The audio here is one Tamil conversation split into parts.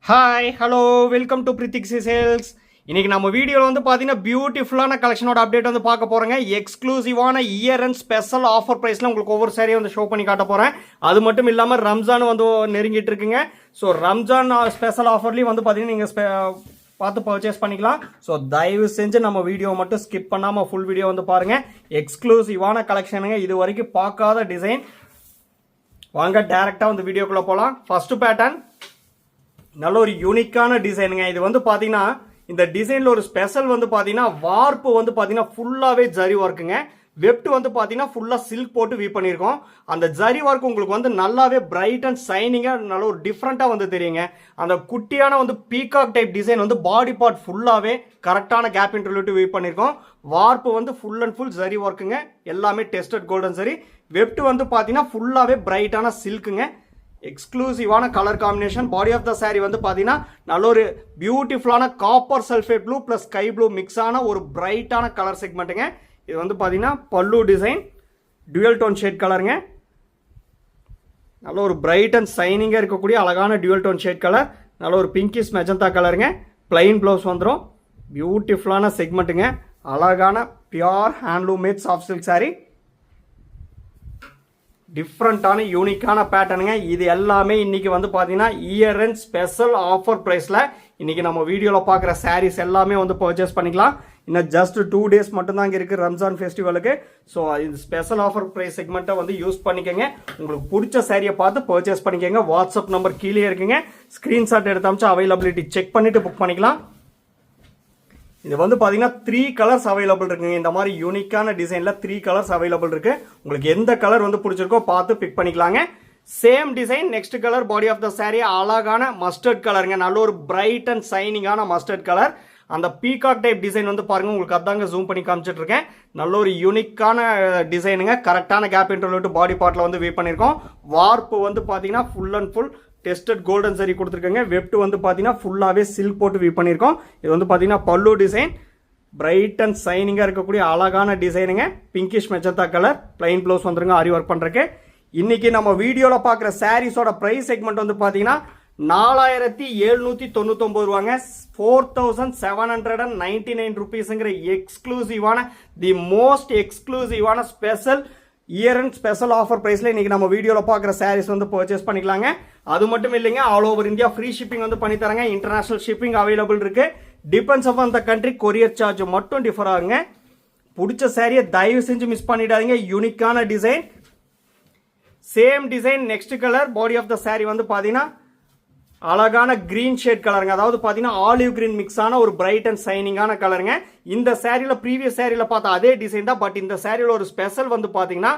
Hi hello welcome to பிரித்திக்ஸி sales. இன்றைக்கி நம்ம வீடியோவில் வந்து பார்த்தீங்கன்னா பியூட்டிஃபுல்லான கலெக்ஷனோட அப்டேட் வந்து பார்க்க போகிறேங்க. எக்ஸ்க்ளூசிவான இயர் அண்ட் ஸ்பெஷல் ஆஃபர் ப்ரைஸில் உங்களுக்கு ஒவ்வொரு சாரியும் வந்து ஷோ பண்ணி காட்ட போகிறேன். அது மட்டும் இல்லாமல் ரம்ஜான் வந்து நெருங்கிட்டு இருக்குங்க. ஸோ ரம்ஜான் ஸ்பெஷல் ஆஃபர்லேயும் வந்து பார்த்தீங்கன்னா நீங்கள் பார்த்து பர்ச்சேஸ் பண்ணிக்கலாம். ஸோ தயவு செஞ்சு நம்ம வீடியோ மட்டும் ஸ்கிப் பண்ணாமல் ஃபுல் வீடியோ வந்து பாருங்கள். எக்ஸ்க்ளூசிவான கலெக்ஷனுங்க, இது வரைக்கும் பார்க்காத டிசைன். வாங்க டேரெக்டாக வந்து வீடியோக்குள்ளே போகலாம். ஃபஸ்ட்டு பேட்டர்ன் நல்ல ஒரு யூனிக்கான டிசைனுங்க. இது வந்து பார்த்தீங்கன்னா இந்த டிசைனில் ஒரு ஸ்பெஷல் வந்து பார்த்தீங்கன்னா வார்ப்பு வந்து பார்த்தீங்கன்னா ஃபுல்லாகவே ஜரி ஒர்க்குங்க. வெப்ட் வந்து பார்த்தீங்கன்னா ஃபுல்லாக சில்க் போட்டு வீ பண்ணியிருக்கோம். அந்த ஜரி ஒர்க் உங்களுக்கு வந்து நல்லாவே பிரைட் அண்ட் ஷைனிங்காக நல்ல ஒரு டிஃப்ரெண்ட்டாக வந்து தெரியுங்க. அந்த குட்டியான வந்து பீகாக் டைப் டிசைன் வந்து பாடி பார்ட் ஃபுல்லாகவே கரெக்டான கேப் இன்டர்வியூட்டு வீ பண்ணியிருக்கோம். வார்ப்பு வந்து ஃபுல் அண்ட் ஃபுல் ஜரி ஒர்க்குங்க, எல்லாமே டெஸ்டட் கோல்டன் சரி. வெப்ட் வந்து பார்த்தீங்கன்னா ஃபுல்லாகவே பிரைட்டான சில்க்குங்க. எக்ஸ்க்ளூசிவான colour combination. Body of the sari வந்து பார்த்தீங்கன்னா நல்ல ஒரு பியூட்டிஃபுல்லான copper sulphate blue plus sky blue மிக்ஸான ஒரு பிரைட்டான கலர் செக்மெண்ட்டுங்க. இது வந்து பார்த்தீங்கன்னா pallu design dual tone shade கலருங்க. நல்ல ஒரு பிரைட் அண்ட் ஷைனிங்காக இருக்கக்கூடிய அழகான டியூவல் டோன் ஷேட் கலர். நல்ல ஒரு பிங்கிஷ் மெஜந்தா கலருங்க. பிளைன் ப்ளவுஸ் வந்துடும். பியூட்டிஃபுல்லான செக்மெண்ட்டுங்க. அழகான pure handloom made soft silk sorry. டிஃப்ரெண்ட்டான யூனிக்கான பேட்டர்னுங்க. இது எல்லாமே இன்றைக்கி வந்து பார்த்தீங்கன்னா இயர் அண்ட் ஸ்பெஷல் ஆஃபர் ப்ரைஸில் இன்றைக்கி நம்ம வீடியோவில் பார்க்குற சாரீஸ் எல்லாமே வந்து பர்ச்சேஸ் பண்ணிக்கலாம். இன்னும் ஜஸ்ட் 2 days மட்டும்தான் இங்கே இருக்குது ரம்ஜான் ஃபெஸ்டிவலுக்கு. ஸோ இது ஸ்பெஷல் ஆஃபர் ப்ரைஸ் செக்மெண்ட்டை வந்து யூஸ் பண்ணிக்கோங்க. உங்களுக்கு பிடிச்ச சாரியை பார்த்து பர்ச்சேஸ் பண்ணிக்கோங்க. வாட்ஸ்அப் நம்பர் கீழே இருக்குங்க. ஸ்க்ரீன்ஷாட் எடுத்து அமைச்சு அவைலபிலிட்டி செக் பண்ணிவிட்டு புக் பண்ணிக்கலாம். இது வந்து பார்த்தீங்கன்னா 3 கலர்ஸ் அவைலபிள் இருக்குங்க. இந்த மாதிரி யூனிக்கான டிசைனில் 3 கலர்ஸ் அவைலபிள் இருக்கு. உங்களுக்கு எந்த கலர் வந்து பிடிச்சிருக்கோ பார்த்து பிக் பண்ணிக்கலாங்க. Same design next colour body of the sari அழகான மஸ்டர்ட் கலருங்க. நல்ல ஒரு பிரைட் அண்ட் ஷைனிங்கான மஸ்டர்ட் கலர். அந்த பீகாக் டைப் டிசைன் வந்து பாருங்க, உங்களுக்கு அதாங்க ஜூம் பண்ணி காமிச்சிட்டு இருக்கேன். நல்ல ஒரு யூனிக்கான டிசைனுங்க. கரெக்டான கேப் இன்டர்வியூ பாடி பார்ட்ல வந்து வீ பண்ணியிருக்கோம். வார்ப்பு வந்து பார்த்தீங்கன்னா full and full tested golden சரி கொடுத்துருக்காங்க. வெப்ட் வந்து பார்த்தீங்கன்னா ஃபுல்லாகவே சில்க் போட்டு வீ பண்ணியிருக்கோம். இது வந்து பார்த்தீங்கன்னா பல்லு டிசைன் பிரைட் அண்ட் ஷைனிங்காக இருக்கக்கூடிய அழகான டிசைனுங்க. Pinkish magenta colour. Plain blouse வந்துருங்க ஆரி ஒர்க் பண்ணுறக்கு. இன்னைக்கு நம்ம வீடியோவில் பார்க்குற சாரீஸோட ப்ரைஸ் செக்மெண்ட் வந்து பார்த்தீங்கன்னா 4799 ரூபாங்க. 4799 ருபீஸுங்கிற எக்ஸ்க்ளூசிவான தி மோஸ்ட் எக்ஸ்க்ளூசிவான special year and special offer ப்ரைஸில் இன்றைக்கி நம்ம வீடியோவில் பார்க்குற சாரீஸ் வந்து பர்ச்சேஸ் பண்ணிக்கலாங்க. அது மட்டும் இல்லைங்க, all over India free shipping வந்து பண்ணித்தராங்க. இன்டர்நேஷனல் ஷிப்பிங் அவைலபிள் இருக்குது. Depends on the country courier charge மட்டும் டிஃபர் ஆகுங்க. பிடிச்ச சாரியை தயவு செஞ்சு மிஸ் பண்ணிடாதீங்க. யூனிக்கான design. Same design next colour body of the sari வந்து பார்த்தீங்கன்னா அழகான கிரீன் ஷேட் கலருங்க. அதாவது பார்த்தீங்கன்னா ஆலிவ் கிரீன் மிக்ஸ் ஆன ஒரு பிரைட் அண்ட் ஷைனிங்கான கலருங்க. இந்த சாரியில் ப்ரீவியஸ் சாரியில் பார்த்த அதே டிசைன் தான். பட் இந்த சாரியில் ஒரு ஸ்பெஷல் வந்து பார்த்தீங்கன்னா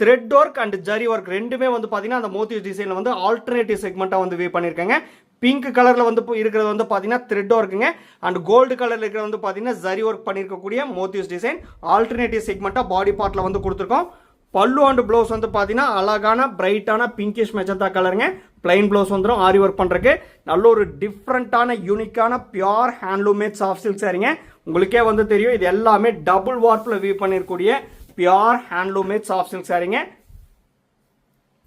thread work and zari work ரெண்டுமே வந்து பார்த்தீங்கன்னா அந்த மோத்திஸ் டிசைனில் வந்து ஆல்டர்னேட்டிவ் செக்மெண்ட்டாக வந்து வீ பண்ணியிருக்காங்க. பிங்க் கலரில் வந்து இருக்கிறது வந்து பார்த்தீங்கன்னா த்ரெட் ஒர்க்குங்க. அண்ட் கோல்டு கலரில் இருக்கிறது வந்து பார்த்தீங்கன்னா ஜரி ஒர்க் பண்ணியிருக்கக்கூடிய மோத்திஸ் டிசைன் ஆல்டர்னேட்டிவ் செக்மெண்ட்டாக பாடி பார்ட்டில் வந்து கொடுத்துருக்கோம். பல்லு அண்ட் ப்ளவுஸ் வந்து பார்த்தீங்கன்னா அழகான பிரைட்டான பிங்கிஷ் மெஜந்தா கலருங்க. பிளைன் ப்ளவுஸ் வந்துடும் ஆரி ஒர்க் பண்ணுறதுக்கு. நல்ல ஒரு டிஃப்ரெண்ட்டான யூனிக்கான pure handloom made soft silk சாரிங்க. உங்களுக்கே வந்து தெரியும், இது எல்லாமே டபுள் வார்ப்பில் வீவ் பண்ணிருக்கக்கூடிய pure handloom made soft silk சாரிங்க.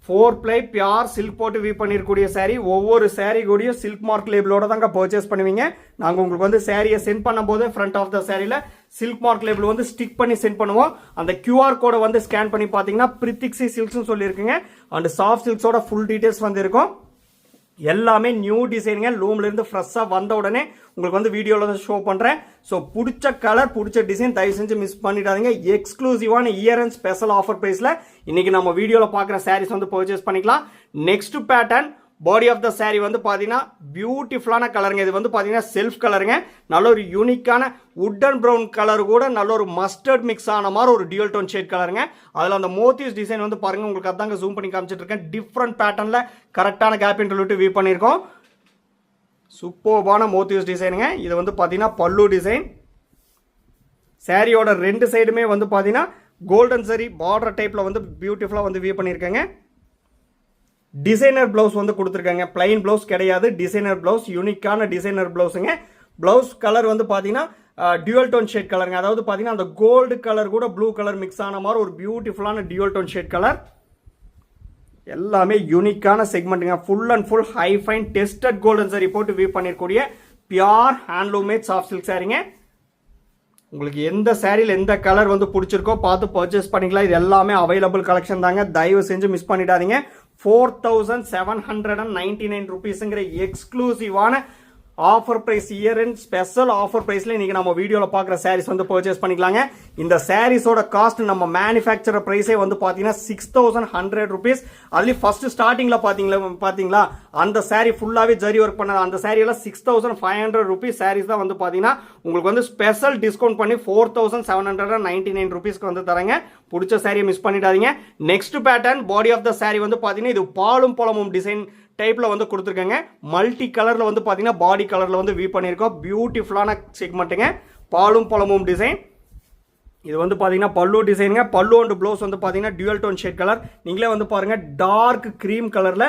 4 ply பியூர் சில்க் போட்டு வீவ் பண்ணிருக்கக்கூடிய சாரி. ஒவ்வொரு சாரி கூடயும் சில்க் மார்க் லேபிளோட தாங்க பர்ச்சேஸ் பண்ணுவீங்க. நாங்கள் உங்களுக்கு வந்து சாரியை சென்ட் பண்ணும்போது ஃப்ரண்ட் ஆஃப் த சாரியில் சில்க் மார்க் லேபிள் வந்து ஸ்டிக் பண்ணி சென்ட் பண்ணுவோம். அந்த QR கோடை வந்து ஸ்கேன் பண்ணி பார்த்தீங்கன்னா பிரித்திக்ஸி சில்க்ஸ்னு சொல்லியிருக்குங்க. அண்ட் சாஃப்ட் சில்க்ஸோட ஃபுல் டீட்டெயில்ஸ் வந்து இருக்கும். எல்லாமே நியூ டிசைனுங்க. லூம்லேருந்து ஃப்ரெஷ்ஷாக வந்த உடனே உங்களுக்கு வந்து வீடியோவில் வந்து ஷோ பண்ணுறேன். ஸோ பிடிச்ச கலர் பிடிச்ச டிசைன் தயவு செஞ்சு மிஸ் பண்ணிடாதீங்க. எக்ஸ்க்ளூசிவான இயர் அண்ட் ஸ்பெஷல் ஆஃபர் ப்ரைஸில் இன்றைக்கி நம்ம வீடியோவில் பார்க்குற சாரீஸ் வந்து பர்ச்சேஸ் பண்ணிக்கலாம். Next pattern body of the sari வந்து பார்த்தீங்கன்னா பியூட்டிஃபுல்லான கலருங்க. இது வந்து பார்த்தீங்கன்னா செல்ஃப் கலருங்க. நல்ல ஒரு யூனிக்கான உட்டன் ப்ரௌன் கலர் கூட நல்ல ஒரு மஸ்டர்ட் மிக்ஸ் ஆன மாதிரி ஒரு டியூவல் டோன் ஷேட் கலருங்க. அதில் அந்த மோத்திஸ் டிசைன் வந்து பாருங்க, உங்களுக்கு அதாங்க ஜூம் பண்ணி காமிச்சிட்டு இருக்கேன். டிஃப்ரெண்ட் பேட்டர்னில் கரெக்டான கேப் இன்டர்வியூ வீவ் பண்ணியிருக்கோம். சூப்பர்பான மோத்திஸ் டிசைனுங்க. இது வந்து பார்த்தீங்கன்னா பல்லு டிசைன். சாரியோட 2 சைடுமே வந்து பார்த்தீங்கன்னா கோல்டன் சரி பார்டர் டைப்பில் வந்து பியூட்டிஃபுல்லாக வந்து வீவ் பண்ணியிருக்கேங்க. டிசைனர் பிளவுஸ் வந்து கொடுத்துருக்காங்க. பிளைன் பிளவுஸ் கிடையாது, டிசைனர் பிளவுஸ். யூனிக்கான டிசைனர் பிளவுஸுங்க. பிளவுஸ் கலர் வந்து பார்த்தீங்கன்னா டியூவல் டோன் ஷேட் கலருங்க. அதாவது பார்த்தீங்கன்னா அந்த கோல்டு கலர் கூட ப்ளூ கலர் மிக்ஸ் ஆன மாதிரி ஒரு பியூட்டிஃபுல்லான டியூவல் டோன் ஷேட் கலர். எல்லாமே யூனிக்கான செக்மெண்ட்டுங்க. Full and full high fine tested golden sari போட்டு வியூ பண்ணிருக்கூடிய pure handloom made soft silk சாரிங்க. உங்களுக்கு எந்த சாரியில் எந்த கலர் வந்து பிடிச்சிருக்கோ பார்த்து பர்ச்சேஸ் பண்ணிக்கலாம். இது எல்லாமே அவைலபிள் கலெக்ஷன் தாங்க, தயவு செஞ்சு மிஸ் பண்ணிடாதீங்க. 4799 rupeesங்கிற எக்ஸ்க்ளூசிவான offer price, year and special offer பிரைஸ்ல இன்னைக்கு நம்ம வீடியோல பாக்குற சாரீஸ் வந்து பர்ச்சேஸ் பண்ணிக்கலாங்க. இந்த சாரீஸோட காஸ்ட் நம்ம மேனுஃபேக்சர் பிரைஸே வந்து பாத்தீங்கன்னா 6100 rupees. அதுலயும் ஃபர்ஸ்ட் ஸ்டார்டிங்ல பாத்தீங்களா அந்த சாரி ஃபுல்லாவே ஜரி ஒர்க் பண்ணது, அந்த சாரி எல்லாம் 6500 rupees சாரீஸ் தான் வந்து பாத்தீங்கன்னா உங்களுக்கு வந்து ஸ்பெஷல் டிஸ்கவுண்ட் பண்ணி 4799 rupeesக்கு வந்து தரங்க. பிடிச்ச சாரியை மிஸ் பண்ணிடாதீங்க. Next pattern body of the sari வந்து பாத்தீங்கன்னா இது பாலும் பழமும் டிசைன் டைப்ல வந்து கொடுத்துருக்காங்க. மல்டி கலர்ல வந்து பாத்தீங்கன்னா பாடி கலர்ல வந்து வியூ பண்ணியிருக்கோம். பியூட்டிஃபுல்லான செக்மெண்ட்டுங்க, பாலும் பழமும் டிசைன். இது வந்து பாத்தீங்கன்னா பல்லு டிசைனுங்க. பல்லு அண்ட் ப்ளவுஸ் வந்து பாத்தீங்கன்னா டியூவல் டோன் ஷேட் கலர். நீங்களே வந்து பாருங்க டார்க் கிரீம் கலர்ல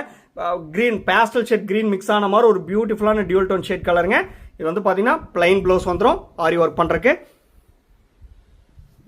green pastel shade green mix ஆன மாதிரி ஒரு பியூட்டிஃபுல்லான டியூவல் டோன் ஷேட் கலருங்க. இது வந்து பாத்தீங்கன்னா பிளைன் ப்ளவுஸ் வந்துடும் ஆரி ஒர்க் பண்றதுக்கு.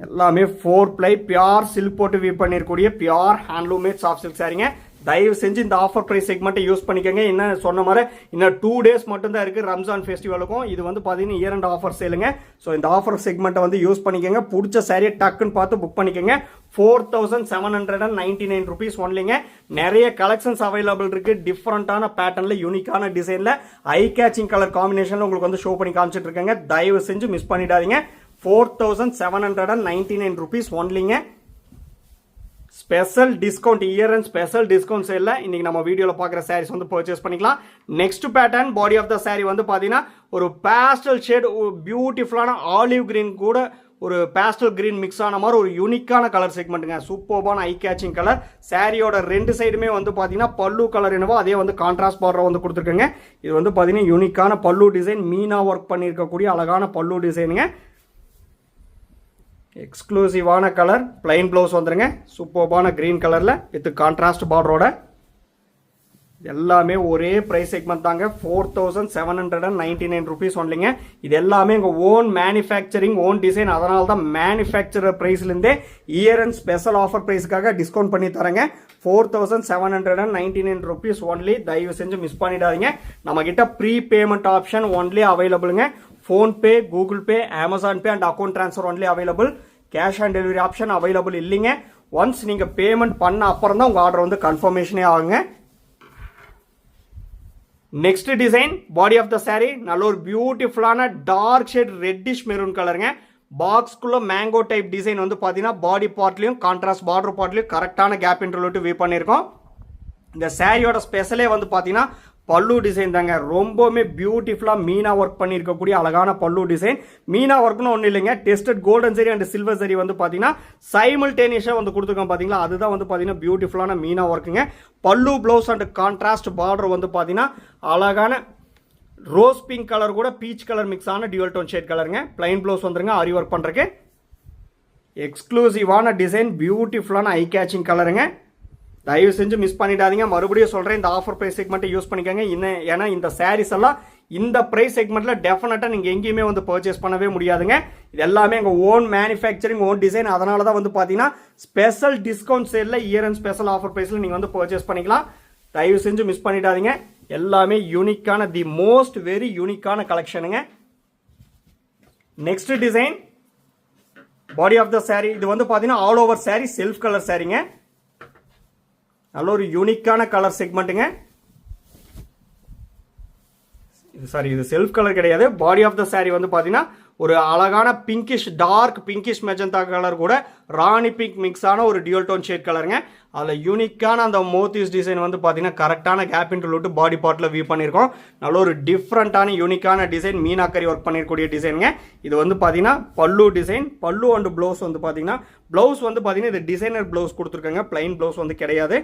எல்லாமே 4 ply பியூர் சில்க் போட்டு வியூ பண்ணிருக்கூடிய pure handloom made soft silk சாரிங்க. தயவு செஞ்சு இந்த ஆஃபர் பிரைஸ் செக்மெண்ட்டை யூஸ் பண்ணிக்கோங்க. என்ன சொன்ன மாதிரி இன்னும் 2 days மட்டும் தான் இருக்கு ரம்ஜான் ஃபெஸ்டிவலுக்கும். இது வந்து பாத்தீங்கன்னா இயர் அண்ட் ஆஃபர் சேலுங்க. ஸோ இந்த ஆஃபர் செக்மெண்ட்டை வந்து யூஸ் பண்ணிக்கோங்க. பிடிச்ச சாரியை டக்குன்னு பார்த்து புக் பண்ணிக்கோங்க. 4799 rupees ஒன்லிங்க. நிறைய கலெக்ஷன்ஸ் அவைலபிள் இருக்கு, டிஃப்ரெண்டான பேட்டர்ன்ல யூனிக்கான டிசைன்ல ஐ கேச்சிங் கலர் காம்பினேஷன்ல உங்களுக்கு வந்து ஷோ பண்ணி காமிச்சிட்டு இருக்காங்க. தயவு செஞ்சு மிஸ் பண்ணிடாதீங்க. 4799 rupees ஒன்லிங்க. Special discount, year and special discount சேல்ல இன்னைக்கு நம்ம வீடியோல பாக்குற சாரீஸ் வந்து பர்ச்சேஸ் பண்ணிக்கலாம். Next pattern body of the sari வந்து பாத்தீங்கன்னா ஒரு பேஸ்டல் ஷேட், பியூட்டிஃபுல்லான ஆலிவ் கிரீன் கூட ஒரு பேஸ்டல் கிரீன் மிக்ஸ் ஆன மாதிரி ஒரு யூனிக்கான கலர் செக்மெண்ட்டுங்க. சூப்பர்பான ஐ கேச்சிங் கலர். சாரியோட 2 சைடுமே வந்து பாத்தீங்கன்னா பல்லு கலர் என்னவோ அதே வந்து கான்ட்ராஸ்ட் பார்டர் வந்து கொடுத்துருக்கேங்க. இது வந்து பாத்தீங்கன்னா யூனிக்கான பல்லு டிசைன், மீனா ஒர்க் பண்ணியிருக்கக்கூடிய அழகான பல்லு டிசைனுங்க. எக்ஸ்க்ளூசிவான கலர், பிளைன் ப்ளவுஸ் வந்துருங்க. சூப்பர்பான கிரீன் கலர்ல வித் கான்ட்ராஸ்ட் பார்டரோட. எல்லாமே ஒரே பிரைஸ் செக்மெண்ட் தாங்க, 4799 rupees ஒன்லிங்க. இது எல்லாமே உங்க ஓன் மேனுஃபேக்சரிங், ஓன் டிசைன். அதனால தான் மேனுஃபேக்சரர் பிரைஸ்ல இருந்தே இயர் அண்ட் ஸ்பெஷல் ஆஃபர் பிரைஸ்க்காக டிஸ்கவுண்ட் பண்ணி தரங்க. 4799 rupees ஒன்லி. தயவு செஞ்சு மிஸ் பண்ணிடாதீங்க. நம்ம கிட்ட ப்ரீ பேமெண்ட் ஆப்ஷன் ஒன்லி அவைலபிளுங்க. PhonePe, Google Pay, Amazon Pay and account transfer only available. Cash on delivery option available இல்லைங்க. ஒன்ஸ் நீங்க பேமெண்ட் பண்ண அப்புறம் தான் உங்க ஆர்டர் வந்து கன்ஃபர்மேஷனே ஆகுங்க. Next design body of the sari நல்ல ஒரு பியூட்டிஃபுல்லான டார்க் ஷேட் ரெட்டிஷ் மெரூன் கலருங்க. பாக்ஸ்குள்ள மேங்கோ டைப் டிசைன் வந்து பாத்தீங்கன்னா பாடி பார்ட்லயும் கான்ட்ராஸ்ட் பார்டர் பார்ட்லயும் கரெக்டான கேப் இன்டர்வியூ வியூ பண்ணியிருக்கோம். இந்த சாரியோட ஸ்பெஷலே வந்து பாத்தீங்கன்னா பல்லு டிசைன் தாங்க. ரொம்பவுமே பியூட்டிஃபுல்லா மீனா ஒர்க் பண்ணியிருக்கக்கூடிய அழகான பல்லு டிசைன். மீனா ஒர்க்னு ஒன்றும் இல்லைங்க, டெஸ்டட் கோல்டன் சரி அண்ட் சில்வர் சரி வந்து பாத்தீங்கன்னா சைமல்டேனியஸா வந்து கொடுத்துருக்கோம் பாத்தீங்களா. அதுதான் வந்து பாத்தீங்கன்னா பியூட்டிஃபுல்லான மீனா ஒர்க்குங்க. பல்லு ப்ளவுஸ் அண்ட் கான்ட்ராஸ்ட் பார்டர் வந்து பாத்தீங்கன்னா அழகான ரோஸ் பிங்க் கலர் கூட பீச் கலர் மிக்ஸ் ஆன டியூவல் டோன் ஷேட் கலருங்க. பிளைன் ப்ளவுஸ் வந்துருங்க ஆரி ஒர்க் பண்றதுக்கு. எக்ஸ்க்ளூசிவான டிசைன், பியூட்டிஃபுல்லான ஐ கேச்சிங் கலருங்க. தயவு செஞ்சு மிஸ் பண்ணிடாதீங்க. மறுபடியும் சொல்றேன், இந்த ஆஃபர் பிரைஸ் செக்மெண்ட்டை யூஸ் பண்ணிக்கோங்க. ஏன்னா இந்த சாரீஸ் எல்லாம் இந்த பிரைஸ் செக்மெண்ட்ல டெஃபினட்டா நீங்க எங்கேயுமே வந்து பர்ச்சேஸ் பண்ணவே முடியாதுங்க. இது எல்லாமே எங்க ஓன் மேனுஃபேக்சரிங், ஓன் டிசைன். அதனால தான் வந்து பாத்தீங்கன்னா ஸ்பெஷல் டிஸ்கவுண்ட் சேல்ல இயர் அண்ட் ஸ்பெஷல் ஆஃபர் பிரைஸ்ல நீங்க வந்து பர்ச்சேஸ் பண்ணிக்கலாம். தயவு செஞ்சு மிஸ் பண்ணிடாதீங்க. எல்லாமே யூனிக்கான, தி மோஸ்ட் வெரி யூனிக்கான கலெக்ஷனுங்க. Next design body of the sari. இது வந்து பாத்தீங்கன்னா all over sari self colour சாரிங்க. நல்ல ஒரு யூனிக்கான கலர் செக்மெண்ட்டுங்க. சாரி, இது செல்ஃப் கலர் கிடையாது. பாடி ஆஃப் த சாரி வந்து பாத்தீங்கன்னா ஒரு அழகான pinkish, dark pinkish magenta colour கூட ராணி பிங்க் மிக்ஸ் ஆன ஒரு டியூவல் டோன் ஷேட் கலருங்க. அதுல யூனிக்கான அந்த மோத்திஸ் டிசைன் வந்து பாத்தீங்கன்னா கரெக்டான கேப் இன்டர்வியூ பாடி பார்ட்ல வியூ பண்ணிருக்கோம். நல்ல ஒரு டிஃப்ரெண்டான யூனிக்கான டிசைன், மீனாக்கரி ஒர்க் பண்ணிருக்கக்கூடிய டிசைனுங்க. இது வந்து பாத்தீங்கன்னா பல்லு டிசைன். பல்லு அண்ட் ப்ளவுஸ் வந்து பாத்தீங்கன்னா ப்ளவுஸ் வந்து பாத்தீங்கன்னா இது டிசைனர் ப்ளவுஸ் கொடுத்துருக்காங்க. பிளைன் ப்ளவுஸ் வந்து கிடையாது.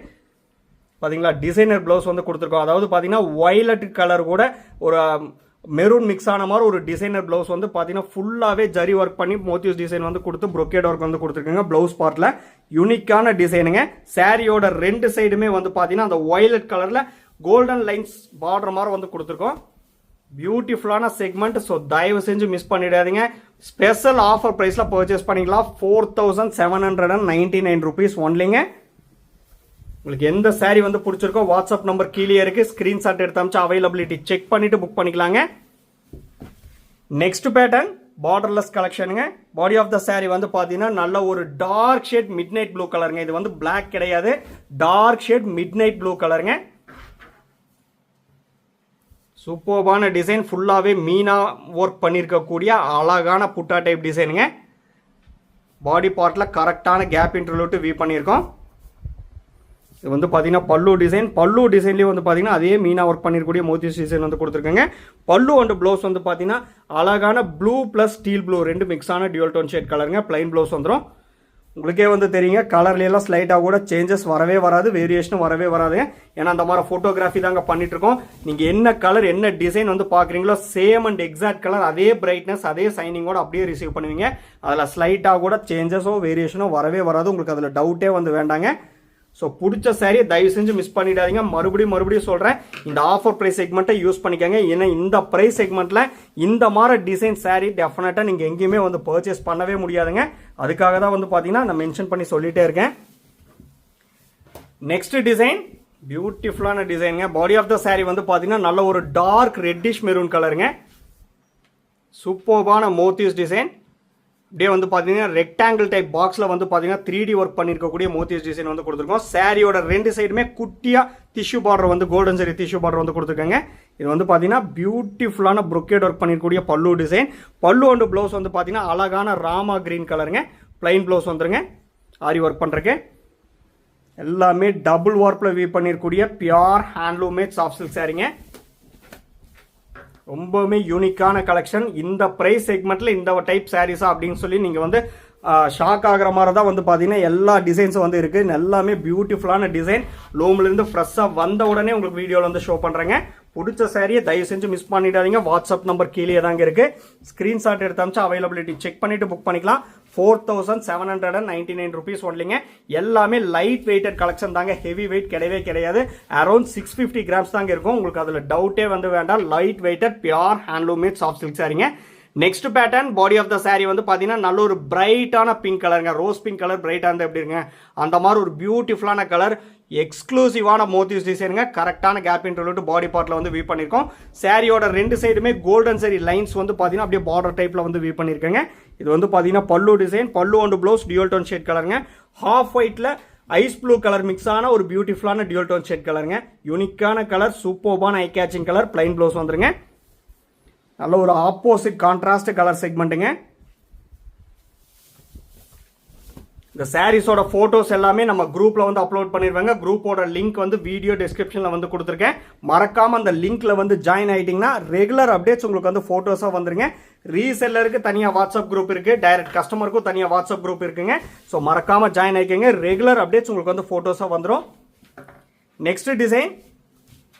பாத்தீங்களா, டிசைனர் ப்ளவுஸ் வந்து கொடுத்துருக்கோம். அதாவது பாத்தீங்கன்னா வயலட் கலர் கூட ஒரு மெரூன் மிக்ஸ் ஆன மாதிரி ஒரு டிசைனர் ப்ளவுஸ் வந்து பாத்தீங்கன்னா ஃபுல்லாவே ஜரி ஒர்க் பண்ணி மோத்திஸ் டிசைன் வந்து கொடுத்து ப்ரொக்கேட் ஒர்க் வந்து கொடுத்துருக்காங்க. ப்ளவுஸ் பார்ட்ல யூனிக்கான டிசைனுங்க. சாரியோட 2 சைடுமே வந்து பாத்தீங்கன்னா அந்த வயலட் கலர்ல கோல்டன் லைன்ஸ் பார்டர் மாதிரி வந்து கொடுத்துருக்கோம். பியூட்டிஃபுல்லான செக்மெண்ட். ஸோ தயவு செஞ்சு மிஸ் பண்ணிடாதீங்க. ஸ்பெஷல் ஆஃபர் பிரைஸ்ல பர்ச்சேஸ் பண்ணிக்கலாம். 4799 rupees ஒன்லிங்க. உங்களுக்கு எந்த saree வந்து பிடிச்சிருக்கோ வாட்ஸ்அப் நம்பர் கீழே இருக்கு, ஸ்கிரீன்ஷாட் எடுத்து அனுப்பிச்சு அவைலபிலிட்டி செக் பண்ணிட்டு புக் பண்ணிக்கலாங்க. நெக்ஸ்ட் பேட்டர்ன் பார்டர்லெஸ் கலெக்ஷனுங்க. பாடி ஆஃப் த saree வந்து பார்த்தீங்கன்னா நல்ல ஒரு dark shade midnight blue கலருங்க. இது வந்து பிளாக் கிடையாது, dark shade midnight blue கலருங்க. சூப்பர்பான டிசைன், ஃபுல்லாகவே மீனா ஒர்க் பண்ணியிருக்கக்கூடிய அழகான புட்டா டைப் டிசைனுங்க. பாடி பார்ட்டில் கரெக்டான கேப் இன்டர்வியூட்டு வீ பண்ணியிருக்கோம். இது வந்து பார்த்தீங்கன்னா பல்லு டிசைன். பல்லு டிசைன்லேயே வந்து பார்த்தீங்கன்னா அதே மீனா ஒர்க் பண்ணிருக்கக்கூடிய மோத்திஸ் டிசைன் வந்து கொடுத்துருக்காங்க. பல்லு அண்ட் ப்ளவுஸ் வந்து பார்த்தீங்கன்னா அழகான ப்ளூ ப்ளஸ் ஸ்டீல் ப்ளூ ரெண்டு மிக்ஸான டியூல் டோன் ஷேட் கலருங்க. பிளைன் ப்ளவுஸ் வந்துடும். உங்களுக்கே வந்து தெரியுங்க, கலர்லாம் ஸ்லைட்டாக கூட சேஞ்சஸ் வரவே வராது, வேரியேஷனும் வரவே வராது. ஏன்னா அந்த மாதிரி ஃபோட்டோகிராஃபி தாங்க பண்ணிட்டு இருக்கோம். நீங்கள் என்ன கலர் என்ன டிசைன் வந்து பார்க்குறீங்களோ சேம் அண்ட் எக்ஸாக்ட் கலர் அதே பிரைட்னஸ் அதே சைனிங்கோட அப்படியே ரிசீவ் பண்ணுவீங்க. அதில் ஸ்லைட்டாக கூட சேஞ்சஸோ வேரியேஷனோ வரவே வராது. உங்களுக்கு அதில் டவுட்டே வந்து வேண்டாங்க. ஸோ பிடிச்ச சாரியை தயவு செஞ்சு மிஸ் பண்ணிடாதீங்க. மறுபடியும் சொல்கிறேன், இந்த ஆஃபர் ப்ரைஸ் செக்மெண்ட்டை யூஸ் பண்ணிக்கோங்க. ஏன்னா இந்த ப்ரைஸ் செக்மெண்ட்டில் இந்த மாதிரி டிசைன் சாரி டெஃபினட்டாக நீங்கள் எங்கேயுமே வந்து பர்ச்சேஸ் பண்ணவே முடியாதுங்க. அதுக்காக தான் வந்து பார்த்தீங்கன்னா நான் மென்ஷன் பண்ணி சொல்லிட்டே இருக்கேன். நெக்ஸ்ட் டிசைன் பியூட்டிஃபுல்லான டிசைனுங்க. பாடி ஆஃப் த சாரி வந்து பார்த்தீங்கன்னா நல்ல ஒரு டார்க் ரெட்டிஷ் மெரூன் கலருங்க. சூப்பர்பான மோத்திஸ் டிசைன். அப்படியே வந்து பார்த்தீங்கன்னா ரெக்டாங்கிள் டைப் பாக்ஸில் வந்து பார்த்தீங்கன்னா 3D ஒர்க் பண்ணியிருக்கக்கூடிய மோத்திஸ் டிசைன் வந்து கொடுத்துருக்கோம். சாரியோட ரெண்டு சைடுமே குட்டியாக டிஷ்யூ பார்டர் வந்து கோல்டன் சரி டிஷ்யூ பார்டர் வந்து கொடுத்துருக்காங்க. இது வந்து பார்த்தீங்கன்னா பியூட்டிஃபுல்லான ப்ரொக்கேட் ஒர்க் பண்ணிருக்கக்கூடிய பல்லு டிசைன். பல்லு அண்ட் ப்ளவுஸ் வந்து பார்த்தீங்கன்னா அழகான ராமா கிரீன் கலருங்க. பிளைன் ப்ளவுஸ் வந்துருங்க. ஆரி ஒர்க் பண்ணுறக்கு எல்லாமே டபுள் வார்ப்பில் வீவ் பண்ணிருக்கக்கூடிய pure handloom made soft silk சாரிங்க. ரொம்பவுமே யூனிக்கான கலெக்ஷன். இந்த ப்ரைஸ் செக்மெண்ட்டில் இந்த டைப் சாரீஸா அப்படின்னு சொல்லி நீங்கள் வந்து ஷாக் ஆகிற மாதிரி தான் வந்து பார்த்தீங்கன்னா எல்லா டிசைன்ஸும் வந்து இருக்குது. எல்லாமே பியூட்டிஃபுல்லான டிசைன். லோம்லேருந்து ஃப்ரெஷ்ஷாக வந்த உடனே உங்களுக்கு வீடியோவில் வந்து ஷோ பண்ணுறேங்க. பிடிச்ச சாரியை தயவு செஞ்சு மிஸ் பண்ணிடாதீங்க. வாட்ஸ்அப் நம்பர் கீழே தாங்க இருக்குது, ஸ்க்ரீன்ஷாட் எடுத்து அனுப்பிச்சு அவைலபிலிட்டி செக் பண்ணிவிட்டு புக் பண்ணிக்கலாம். 4799 rupees ஒன்லிங்க. எல்லாமே லைட் வெயிட்டட் கலெக்ஷன் தாங்க, ஹெவி வெயிட் கிடையவே கிடையாது. அரௌண்ட் 650 grams தாங்க இருக்கும். உங்களுக்கு அதில் டவுட்டே வந்து வேண்டாம். Light weighted pure handloom made soft silk சாரிங்க. Next pattern body of the sari வந்து பார்த்தீங்கன்னா நல்ல ஒரு பிரைட்டான பிங்க் கலருங்க. ரோஸ் பிங்க் கலர் பிரைட்டாக இருந்தால் எப்படி இருங்க அந்த மாதிரி ஒரு பியூட்டிஃபுல்லான கலர். எக்ஸ்க்ளூசிவான மோத்திஸ் டிசைனுங்க. கரெக்டான கேப் இன்டர்வியூ பாடி பார்ட்டில் வந்து வீ பண்ணியிருக்கோம். சாரியோட ரெண்டு சைடுமே கோல்டன் சரி லைன்ஸ் வந்து பார்த்தீங்கன்னா அப்படியே பார்டர் டைப்பில் வந்து வீ பண்ணியிருக்கேங்க. இது வந்து பார்த்தீங்கன்னா pallu design. Pallu and blouse dual tone shade கலருங்க. ஹாஃப் ஒயிட்டில் ஐஸ் ப்ளூ கலர் மிக்ஸ் ஆன ஒரு பியூட்டிஃபுல்லான டியூல் டோன் ஷேட் கலருங்க. யூனிக்கான கலர், சூப்பர்பான eye catching colour. Plain blouse வந்துருங்க. நல்ல ஒரு ஆப்போசிட் கான்ட்ராஸ்ட் கலர் செக்மெண்ட்டுங்க. இந்த சாரீஸோட ஃபோட்டோஸ் எல்லாமே நம்ம குரூப்பில் வந்து அப்லோட் பண்ணிடுவாங்க. குரூப்போட லிங்க் வந்து வீடியோ டிஸ்கிரிப்ஷனில் வந்து கொடுத்துருக்கேன். மறக்காமல் அந்த லிங்க்கில் வந்து ஜாயின் ஆகிட்டிங்கன்னா ரெகுலர் அப்டேட்ஸ் உங்களுக்கு வந்து ஃபோட்டோஸாக வந்துருங்க. ரீசெல்லருக்கு தனியாக வாட்ஸ்அப் குரூப் இருக்குது, டைரக்ட் கஸ்டமருக்கும் தனியாக வாட்ஸ்அப் குரூப் இருக்குங்க. ஸோ மறக்காமல் ஜாயின் ஆகிக்கோங்க. ரெகுலர் அப்டேட்ஸ் உங்களுக்கு வந்து ஃபோட்டோஸாக வந்துடும். Next design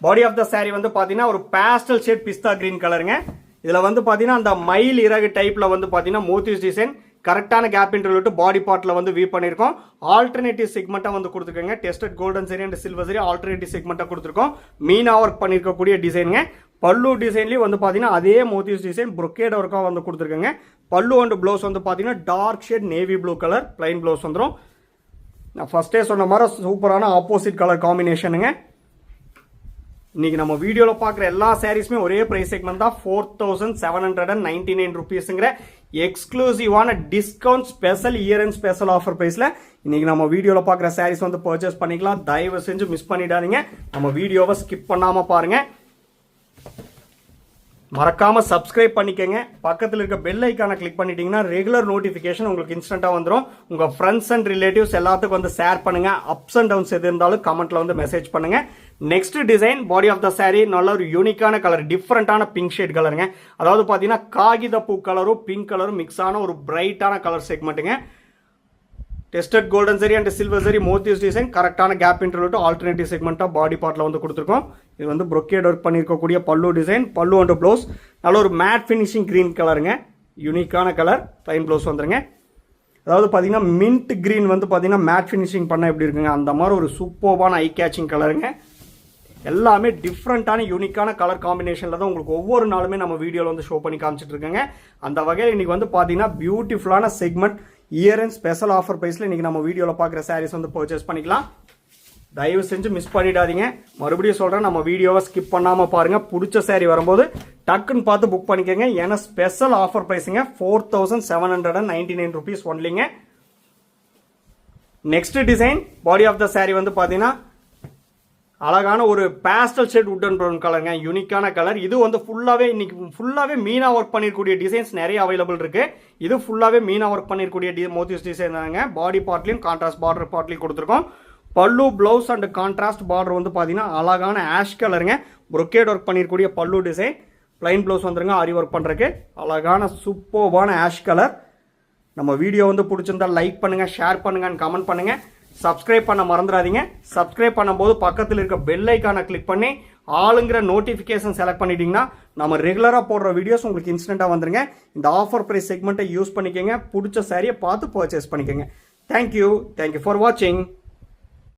body of the sari வந்து பார்த்தீங்கன்னா ஒரு பேஸ்டல் ஷேட் பிஸ்தா கிரீன் கலருங்க. இதில் வந்து பார்த்தீங்கன்னா அந்த மயில் இறகு டைப்பில் வந்து பார்த்தீங்கன்னா மோத்திஸ் டிசைன். கரெக்டான கேப் இன்டர்வியூ பாடி பார்ட்டில் வந்து வீ பண்ணியிருக்கோம். ஆல்டர்னேட்டிவ் செக்மெண்ட்டாக வந்து கொடுத்துருக்கோங்க. டெஸ்டட் கோல்டன் சரி அண்ட் சில்வர் சரி ஆல்டர்னேட்டிவ் செக்மெண்ட்டாக கொடுத்துருக்கோம். மீனா ஒர்க் பண்ணியிருக்கக்கூடிய டிசைனுங்க. பல்லு டிசைன்லேயும் வந்து பார்த்தீங்கன்னா அதே மோத்திஸ் டிசைன் ப்ரொக்கேட் ஒர்க்காக வந்து கொடுத்துருக்கோங்க. பல்லு அண்ட் ப்ளவுஸ் வந்து பார்த்தீங்கன்னா dark shade navy blue colour. Plain blouse வந்துடும். நான் ஃபர்ஸ்டே சொன்ன மாதிரி சூப்பரான ஆப்போசிட் கலர் காம்பினேஷனுங்க. இன்னைக்கு நம்ம வீடியோவில் பார்க்குற எல்லா சாரீஸுமே ஒரே ப்ரைஸ் செக்மெண்ட் தான். 4799 rupeesங்கிற எக்ஸ்க்ளூசிவான discount special year and special offer ப்ரைஸில் இன்னைக்கு நம்ம வீடியோவில் பார்க்குற சாரீஸ் வந்து பர்ச்சேஸ் பண்ணிக்கலாம். தயவு செஞ்சு மிஸ் பண்ணிடாதீங்க. நம்ம வீடியோவை ஸ்கிப் பண்ணாமல் பாருங்கள். மறக்காம சப்ஸ்கிரைப் பண்ணிக்கங்க. பக்கத்தில் இருக்க பெல் ஐக்கானை கிளிக் பண்ணிட்டீங்கன்னா ரெகுலர் நோட்டிஃபிகேஷன் உங்களுக்கு இன்ஸ்டன்ட்டாக வந்துடும். உங்கள் ஃப்ரெண்ட்ஸ் அண்ட் ரிலேட்டிவ்ஸ் எல்லாத்துக்கும் வந்து ஷேர் பண்ணுங்க. அப்ஸ் அண்ட் டவுன்ஸ் எது இருந்தாலும் கமெண்ட்ல வந்து மெசேஜ் பண்ணுங்க. Next design body of the sari நல்ல ஒரு யூனிக்கான கலர், டிஃப்ரெண்டான பிங்க் ஷேட் கலருங்க. அதாவது பார்த்தீங்கன்னா காகித பூ கலரும் பிங்க் கலரும் மிக்ஸ் ஆன ஒரு பிரைட்டான கலர் செக்மெண்ட்டுங்க. டெஸ்டட் கோல்டன் சரி அண்ட் சில்வர் சரி மோத்திஸ் டிசைன். கரெக்டான கேப் இன்டர்வியூ ஆல்டர்னேட்டிவ் செக்மெண்ட்டாக பாடி பார்ட்டில் வந்து கொடுத்துருக்கோம். இது வந்து ப்ரொக்கேட் ஒர்க் பண்ணியிருக்கக்கூடிய பல்லு டிசைன். பல்லு அண்ட் ப்ளவுஸ் நல்ல ஒரு மேட் ஃபினிஷிங் கிரீன் கலருங்க. யூனிக்கான கலர். பிளைன் ப்ளவுஸ் வந்துருங்க. அதாவது பார்த்தீங்கன்னா மின்ட் கிரீன் வந்து பார்த்தீங்கன்னா மேட் ஃபினிஷிங் பண்ண எப்படி இருக்குங்க அந்த மாதிரி ஒரு சூப்பர்பான ஐ கேச்சிங் கலருங்க. எல்லாமே டிஃப்ரெண்ட்டான யூனிக்கான கலர் காம்பினேஷனில் தான் உங்களுக்கு ஒவ்வொரு நாளுமே நம்ம வீடியோவில் வந்து ஷோ பண்ணி காமிச்சிட்டு இருக்கேங்க. அந்த வகையில் இன்னைக்கு வந்து பார்த்தீங்கன்னா பியூட்டிஃபுல்லான segment year and special offer ப்ரைஸில் இன்னைக்கு நம்ம வீடியோவில் பார்க்குற சாரீஸ் வந்து பர்ச்சேஸ் பண்ணிக்கலாம். தயவு செஞ்சு மிஸ் பண்ணிடாதீங்க. மறுபடியும் சொல்கிறேன், நம்ம வீடியோவை ஸ்கிப் பண்ணாமல் பாருங்கள். பிடிச்ச saree வரும்போது டக்குன்னு பார்த்து புக் பண்ணிக்கோங்க. ஏன்னா ஸ்பெஷல் ஆஃபர் ப்ரைஸுங்க 4799 rupees ஒன்லிங்க. Next design body of the saree வந்து பார்த்தீங்கன்னா அழகான ஒரு pastel shade wood and brown கலருங்க. யூனிக்கான கலர். இது வந்து ஃபுல்லாகவே மீனா ஒர்க் பண்ணிருக்கக்கூடிய டிசைன்ஸ் நிறைய அவைலபிள் இருக்கு. இது ஃபுல்லாகவே மீனா ஒர்க் பண்ணிருக்கக்கூடிய மோட்டிவ்ஸ் டிசைன் தாங்க. பாடி பார்ட்லையும் கான்ட்ராஸ்ட் பார்டர் பார்ட்லையும் கொடுத்துருக்கோம். பல்லு பிளவுஸ் அண்ட் கான்ட்ராஸ்ட் பார்டர் வந்து பார்த்தீங்கன்னா அழகான ஆஷ் கலருங்க. brocade ஒர்க் பண்ணிருக்கக்கூடிய பல்லு டிசைன். பிளைன் பிளவுஸ் வந்துருங்க ஆரி ஒர்க் பண்ணுறதுக்கு. அழகான சூப்பர்பான ஆஷ் கலர். நம்ம வீடியோ வந்து பிடிச்சிருந்தா லைக் பண்ணுங்க, ஷேர் பண்ணுங்க, கமெண்ட் பண்ணுங்க. சப்ஸ்கிரைப் பண்ண மறந்துடாதீங்க. சப்ஸ்கிரைப் பண்ணும்போது பக்கத்தில் இருக்க பெல் ஐக்கானை கிளிக் பண்ணி ஆளுங்கிற நோட்டிஃபிகேஷன் செலக்ட் பண்ணிட்டீங்கன்னா நம்ம ரெகுலராக போடுற வீடியோஸ் உங்களுக்கு இன்ஸ்டண்ட்டாக வந்துருங்க. இந்த ஆஃபர் ப்ரைஸ் செக்மெண்ட்டை யூஸ் பண்ணிக்கோங்க. பிடிச்ச சாரியை பார்த்து பர்ச்சேஸ் பண்ணிக்கோங்க. தேங்க்யூ ஃபார் வாட்சிங்.